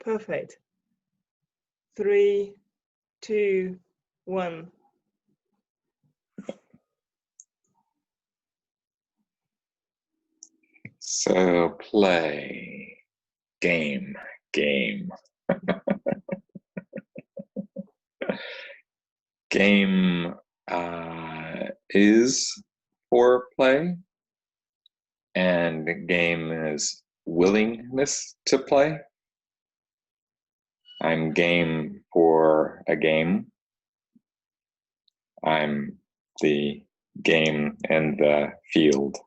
Perfect. 3, 2, 1. So play, game. Game is for play, and game is willingness to play. I'm game for a game. I'm the game in the field.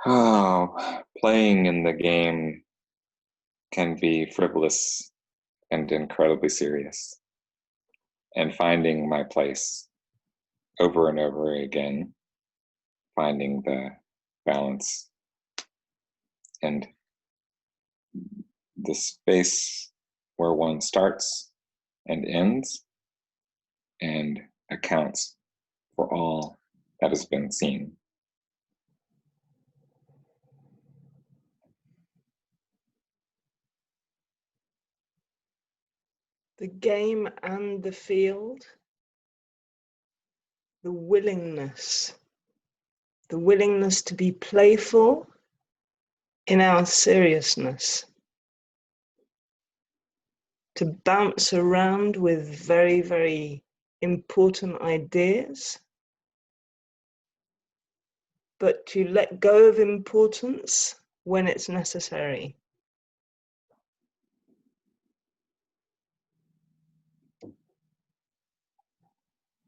Oh, playing in the game can be frivolous and incredibly serious. And finding my place over and over again, finding the balance and the space where one starts and ends and accounts for all that has been seen. The game and the field, the willingness to be playful in our seriousness, to bounce around with very, very important ideas, but to let go of importance when it's necessary.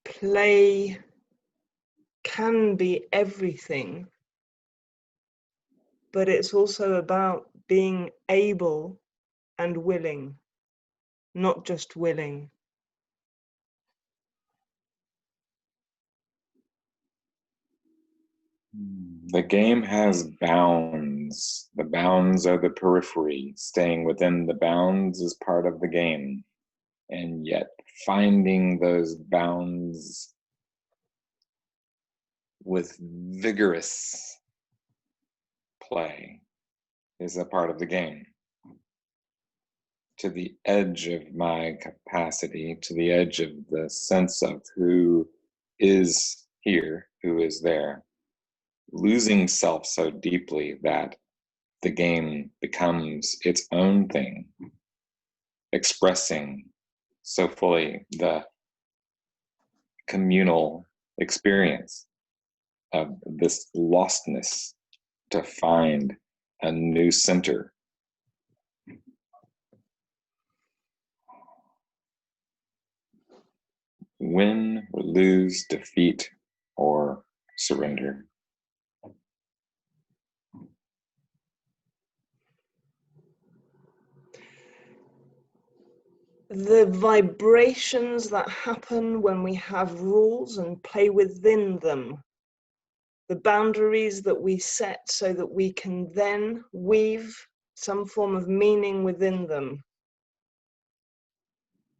Play can be everything, but it's also about being able and willing, not just willing. The game has bounds. The bounds are the periphery. Staying within the bounds is part of the game. And yet finding those bounds with vigorous play is a part of the game. To the edge of my capacity, to the edge of the sense of who is here, who is there, losing self so deeply that the game becomes its own thing, expressing so fully the communal experience of this lostness to find a new center. Win or lose, defeat or surrender. The vibrations that happen when we have rules and play within them, the boundaries that we set so that we can then weave some form of meaning within them.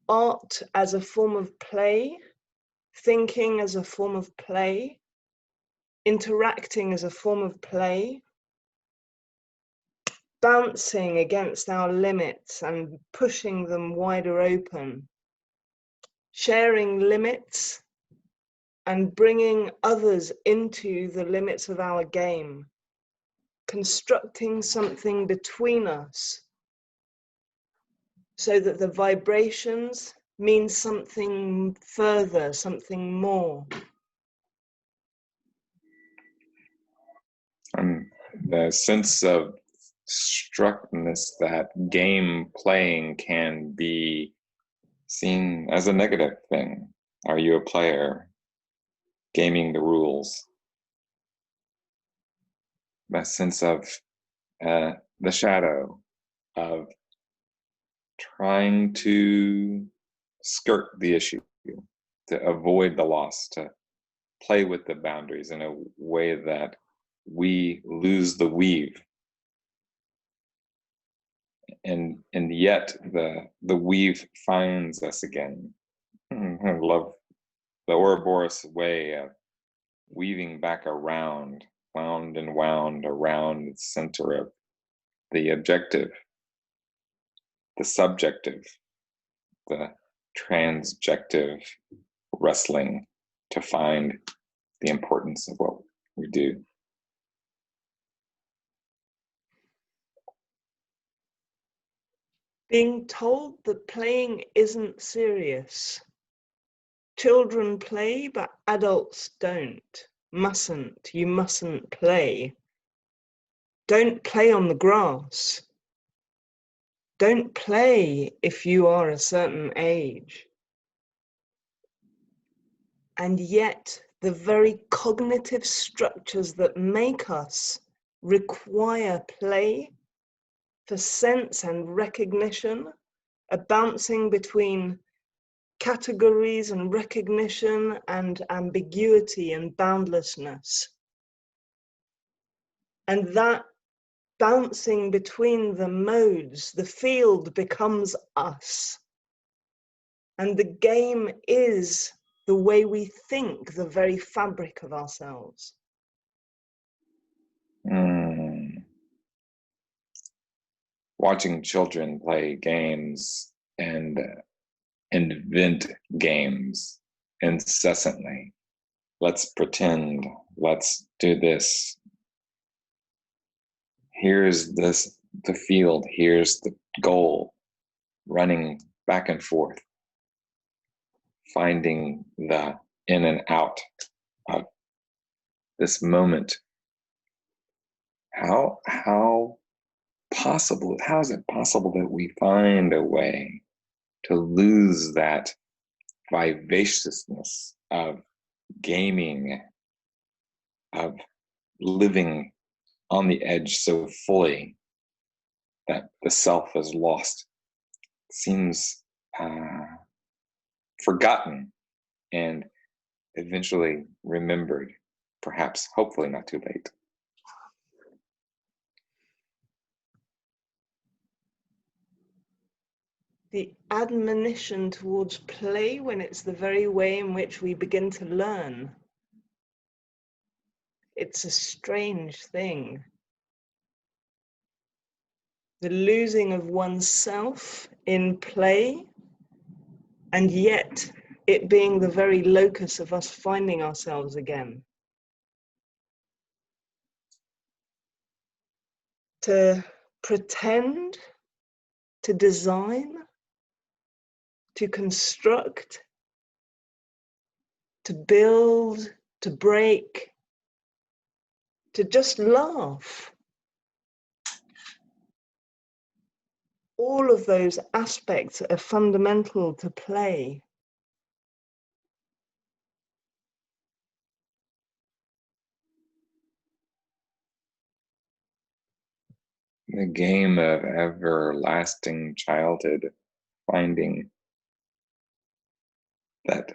Art as a form of play, thinking as a form of play, interacting as a form of play, bouncing against our limits and pushing them wider open, sharing limits and bringing others into the limits of our game, constructing something between us so that the vibrations mean something further, something more. And the sense of struckness that game playing can be seen as a negative thing. Are you a player? Gaming the rules. That sense of the shadow of trying to skirt the issue, to avoid the loss, to play with the boundaries in a way that we lose the weave. And yet the weave finds us again. I love the Ouroboros way of weaving back around, wound and wound around the center of the objective, the subjective, the transjective wrestling to find the importance of what we do. Being told that playing isn't serious. Children play, but adults don't. Mustn't. You mustn't play. Don't play on the grass. Don't play if you are a certain age. And yet, the very cognitive structures that make us require play for sense and recognition are bouncing between categories and recognition and ambiguity and boundlessness. And that bouncing between the modes, the field becomes us. And the game is the way we think, the very fabric of ourselves. Watching children play games and invent games incessantly. Let's pretend, let's do this. Here's this, the field, here's the goal, running back and forth, finding the in and out of this moment. How is it possible that we find a way to lose that vivaciousness of gaming, of living on the edge so fully that the self is lost, seems forgotten and eventually remembered, perhaps, hopefully not too late. The admonition towards play when it's the very way in which we begin to learn. It's a strange thing. The losing of oneself in play, and yet it being the very locus of us finding ourselves again. To pretend, to design, to construct, to build, to break, to just laugh. All of those aspects are fundamental to play. The game of everlasting childhood, finding that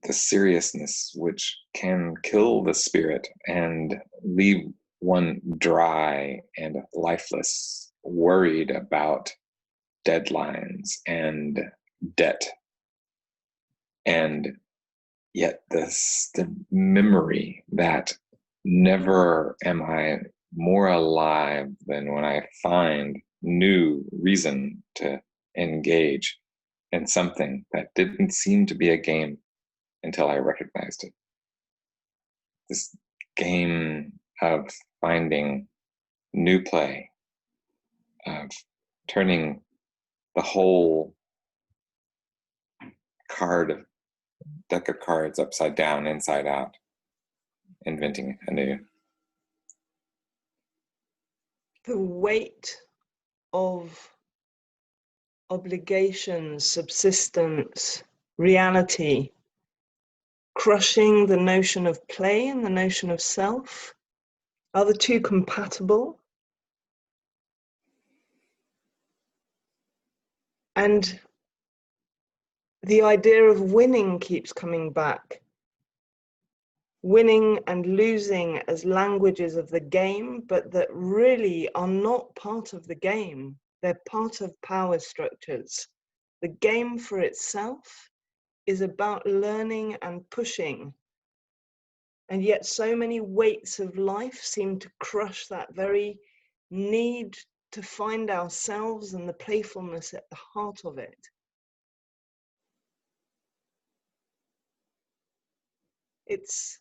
the seriousness which can kill the spirit and leave one dry and lifeless, worried about deadlines and debt. And yet the memory that never am I more alive than when I find new reason to engage in something that didn't seem to be a game until I recognized it. This game of finding new play, of turning the whole deck of cards upside down, inside out, inventing anew. The weight of obligations, subsistence, reality, crushing the notion of play and the notion of self. Are the two compatible? And the idea of winning keeps coming back. Winning and losing as languages of the game, but that really are not part of the game. They're part of power structures. The game for itself is about learning and pushing. And yet so many weights of life seem to crush that very need to find ourselves and the playfulness at the heart of it. It's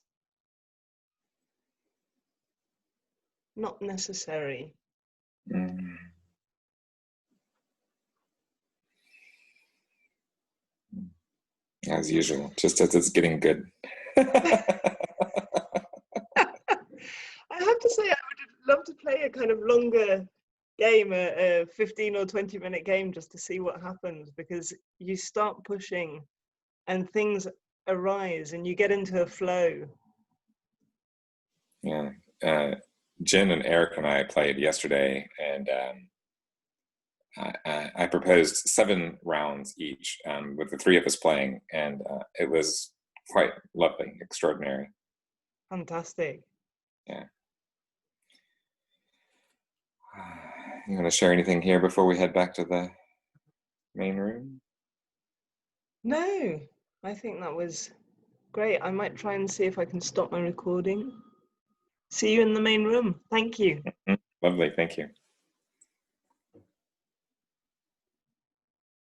not necessary. Mm. As usual, just as it's getting good. I have to say, I would love to play a kind of longer game, a 15 or 20-minute game, just to see what happens, because you start pushing and things arise and you get into a flow. Yeah. Jen and Eric and I played yesterday, and I proposed 7 rounds each, with the 3 of us playing, and it was quite lovely, extraordinary. Fantastic. Yeah. You want to share anything here before we head back to the main room? No, I think that was great. I might try and see if I can stop my recording. See you in the main room. Thank you. Lovely, thank you.